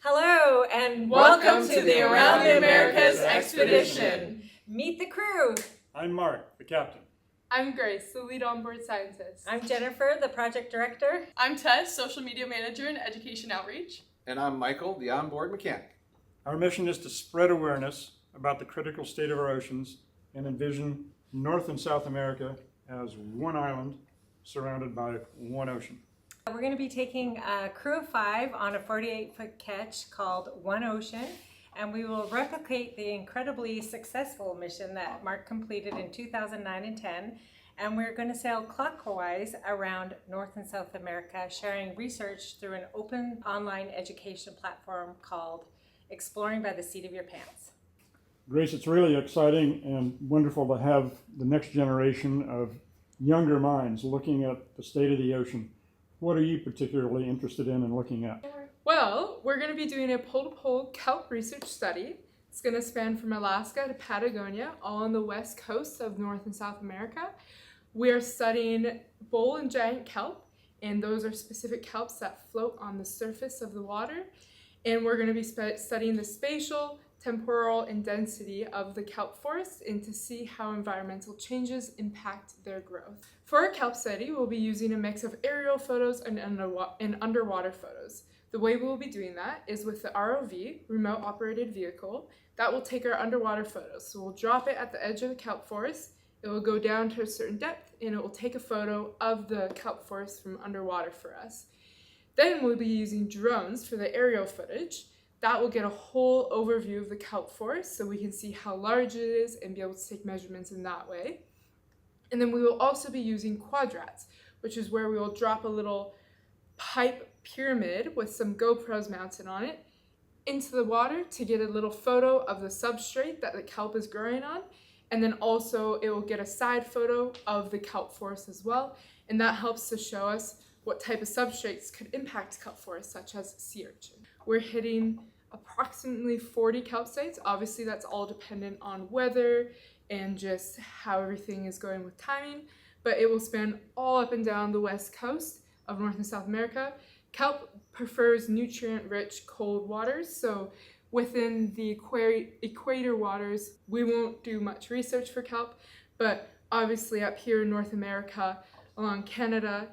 Hello and Welcome to the Around the Americas expedition. Meet the crew. I'm Mark, the captain. I'm Grace, the lead onboard scientist. I'm Jennifer, the project director. I'm Tess, social media manager and education outreach. And I'm Michael, the onboard mechanic. Our mission is to spread awareness about the critical state of our oceans and envision North and South America as one island surrounded by one ocean. We're going to be taking a crew of 5 on a 48-foot catch called One Ocean, and we will replicate the incredibly successful mission that Mark completed in 2009 and 10. And we're going to sail clockwise around North and South America, sharing research through an open online education platform called Exploring by the Seat of Your Pants. Grace, it's really exciting and wonderful to have the next generation of younger minds looking at the state of the ocean. What are you particularly interested in and looking at? Well, we're going to be doing a pole-to-pole kelp research study. It's going to span from Alaska to Patagonia, all on the west coast of North and South America. We're studying bull and giant kelp, and those are specific kelps that float on the surface of the water. And we're going to be studying the spatial, temporal, and density of the kelp forest and to see how environmental changes impact their growth. For our kelp study, we'll be using a mix of aerial photos and underwater photos. The way we will be doing that is with the ROV, remote operated vehicle, that will take our underwater photos. So we'll drop it at the edge of the kelp forest, it will go down to a certain depth, and it will take a photo of the kelp forest from underwater for us. Then we'll be using drones for the aerial footage. That will get a whole overview of the kelp forest so we can see how large it is and be able to take measurements in that way. And then we will also be using quadrats, which is where we will drop a little pipe pyramid with some GoPros mounted on it into the water to get a little photo of the substrate that the kelp is growing on. And then also it will get a side photo of the kelp forest as well. And that helps to show us what type of substrates could impact kelp forests, such as sea urchin. We're hitting approximately 40 kelp sites. Obviously, that's all dependent on weather and just how everything is going with timing, but it will span all up and down the west coast of North and South America. Kelp prefers nutrient-rich cold waters, so within the equator waters, we won't do much research for kelp, but obviously up here in North America, along Canada,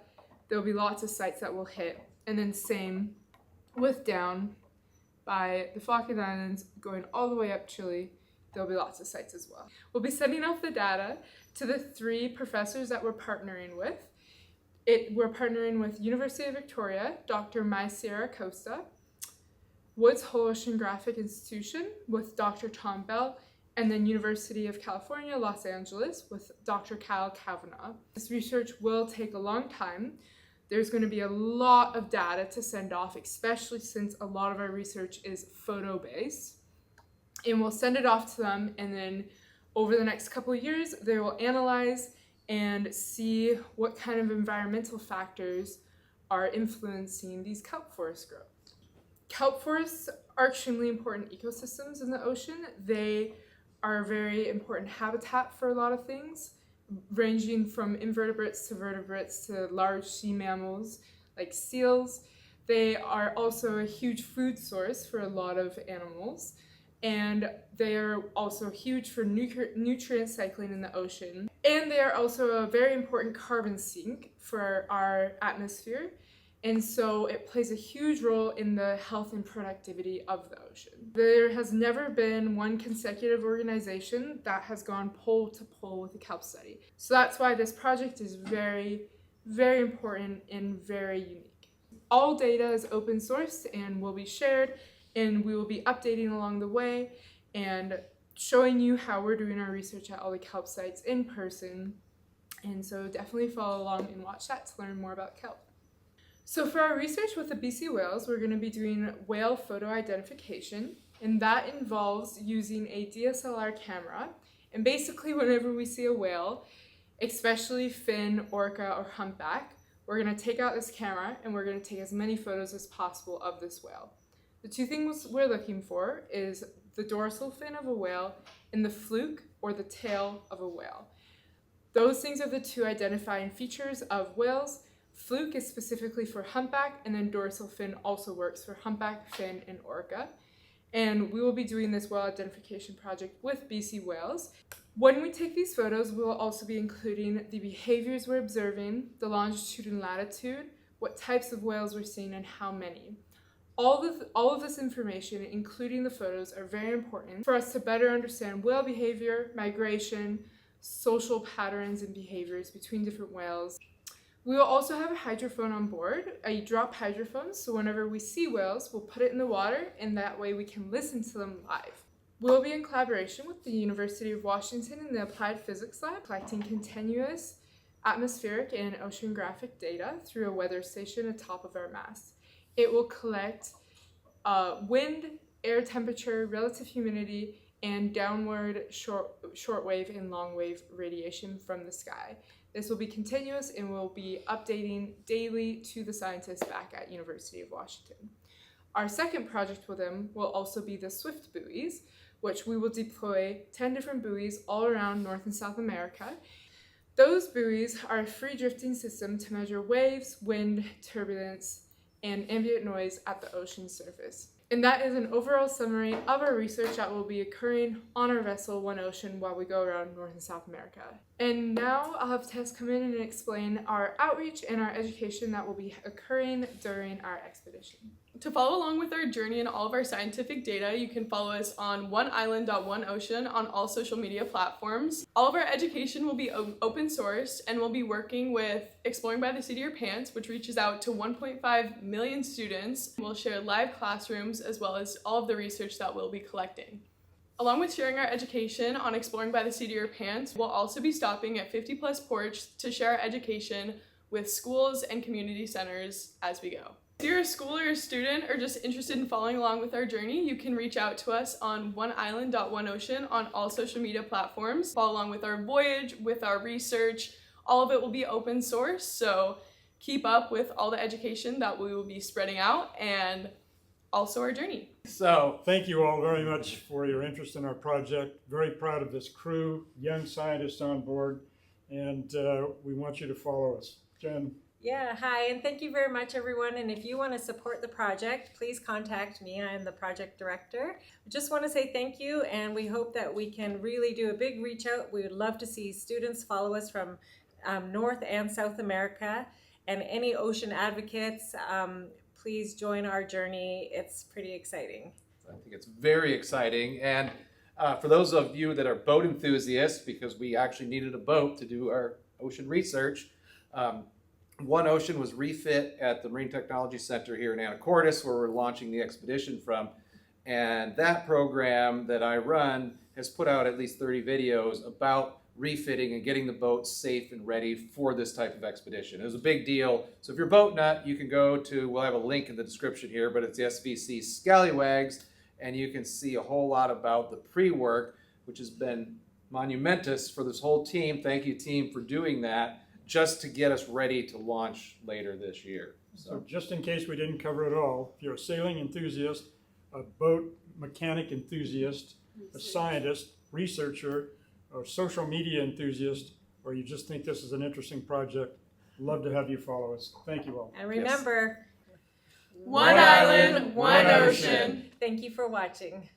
there'll be lots of sites that we'll hit, and then same with down by the Falkland Islands, going all the way up Chile, there'll be lots of sites as well. We'll be sending off the data to the 3 professors that we're partnering with. We're partnering with University of Victoria, Dr. Sierra Costa, Woods Hole Oceanographic Institution with Dr. Tom Bell, and then University of California, Los Angeles with Dr. Kyle Kavanaugh. This research will take a long time. There's going to be a lot of data to send off, especially since a lot of our research is photo-based. And we'll send it off to them, and then over the next couple of years, they will analyze and see what kind of environmental factors are influencing these kelp forest growth. Kelp forests are extremely important ecosystems in the ocean. They are a very important habitat for a lot of things, ranging from invertebrates to vertebrates to large sea mammals like seals. They are also a huge food source for a lot of animals, and they are also huge for nutrient cycling in the ocean. And they are also a very important carbon sink for our atmosphere, and so it plays a huge role in the health and productivity of the ocean. There has never been one consecutive organization that has gone pole to pole with the kelp study. So that's why this project is very, very important and very unique. All data is open source and will be shared, and we will be updating along the way and showing you how we're doing our research at all the kelp sites in person. And so definitely follow along and watch that to learn more about kelp. So for our research with the BC whales, we're going to be doing whale photo identification, and that involves using a DSLR camera. And basically whenever we see a whale, especially fin, orca, or humpback, we're going to take out this camera and we're going to take as many photos as possible of this whale. The 2 things we're looking for is the dorsal fin of a whale and the fluke or the tail of a whale. Those things are the 2 identifying features of whales. Fluke is specifically for humpback, and then dorsal fin also works for humpback, fin, and orca. And we will be doing this whale identification project with BC Whales. When we take these photos, we will also be including the behaviors we're observing, the longitude and latitude, what types of whales we're seeing, and how many. All of this information, including the photos, are very important for us to better understand whale behavior, migration, social patterns and behaviors between different whales. We will also have a hydrophone on board, a drop hydrophone, so whenever we see whales, we'll put it in the water, and that way we can listen to them live. We'll be in collaboration with the University of Washington in the Applied Physics Lab, collecting continuous atmospheric and oceanographic data through a weather station atop of our mast. It will collect wind, air temperature, relative humidity, and downward shortwave and longwave radiation from the sky. This will be continuous and will be updating daily to the scientists back at University of Washington. Our second project with them will also be the Swift buoys, which we will deploy 10 different buoys all around North and South America. Those buoys are a free drifting system to measure waves, wind, turbulence, and ambient noise at the ocean surface. And that is an overall summary of our research that will be occurring on our vessel, One Ocean, while we go around North and South America. And now I'll have Tess come in and explain our outreach and our education that will be occurring during our expedition. To follow along with our journey and all of our scientific data, you can follow us on oneisland.oneocean on all social media platforms. All of our education will be open sourced, and we'll be working with Exploring by the Seat of Your Pants, which reaches out to 1.5 million students. We'll share live classrooms as well as all of the research that we'll be collecting. Along with sharing our education on Exploring by the Seat of Your Pants, we'll also be stopping at 50 plus ports to share our education with schools and community centers as we go. If you're a school or a student or just interested in following along with our journey, you can reach out to us on oneisland.oneocean on all social media platforms. Follow along with our voyage, with our research. All of it will be open source, so keep up with all the education that we will be spreading out and also our journey. So thank you all very much for your interest in our project. Very proud of this crew, young scientists on board, and we want you to follow us. Jen. Yeah, hi, and thank you very much, everyone. And if you want to support the project, please contact me. I am the project director. I just want to say thank you, and we hope that we can really do a big reach out. We would love to see students follow us from North and South America, and any ocean advocates, please join our journey. It's pretty exciting. I think it's very exciting. And for those of you that are boat enthusiasts, because we actually needed a boat to do our ocean research, One Ocean was refit at the Marine Technology Center here in Anacortes, where we're launching the expedition from. And that program that I run has put out at least 30 videos about refitting and getting the boat safe and ready for this type of expedition. It was a big deal. So if you're a boat nut, you can go to, we'll have a link in the description here, but it's the SVC Scallywags, and you can see a whole lot about the pre-work, which has been monumentous for this whole team. Thank you, team, for doing that, just to get us ready to launch later this year. So just in case we didn't cover it all, if you're a sailing enthusiast, a boat mechanic enthusiast, a scientist, researcher, or social media enthusiast, or you just think this is an interesting project, love to have you follow us. Thank you all. And remember, One island, one ocean. Thank you for watching.